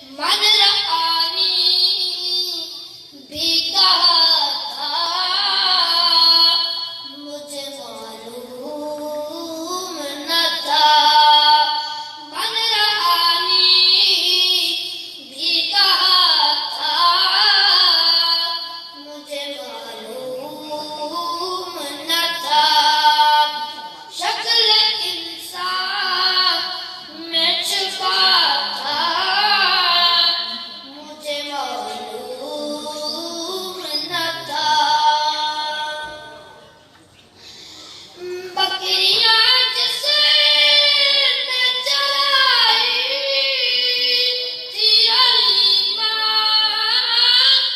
मन रहानी भी कहा था, मुझे मालूम न था। मन रहानी भी कहा था, मुझे मालूम न था। शक्ल इंसान में छुपा था, मुझे मालूम न था। बकरियां जिसने चराई थी अलीमां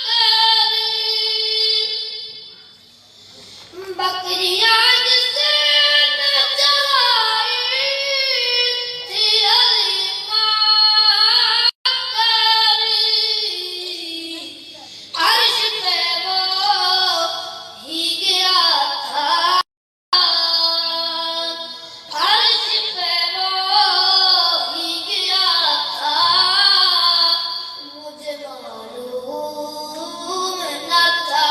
करी, बकरियां जिसने चराई थी अलीमां करी, अर्श पे वो ही गिरा था, अर्श पे वो ही गिरा था। मुझे मालूम न था।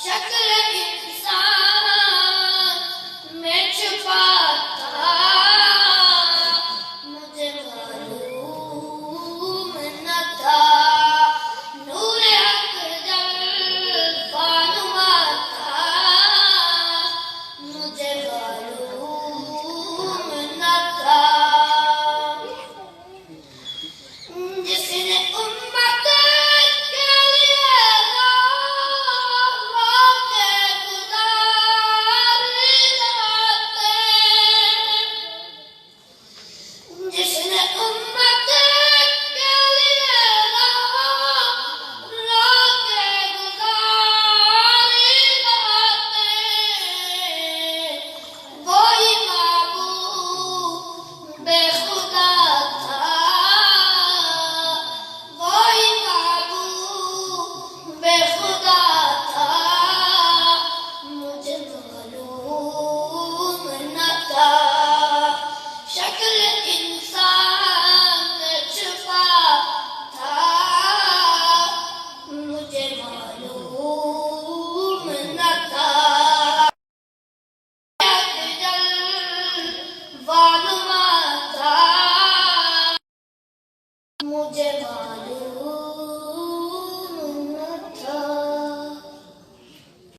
शक्ल इंसान में छुपा था, मुझे मालूम न था। नूर हक जब फानुमा था, मुझे मालूम न था। जिसने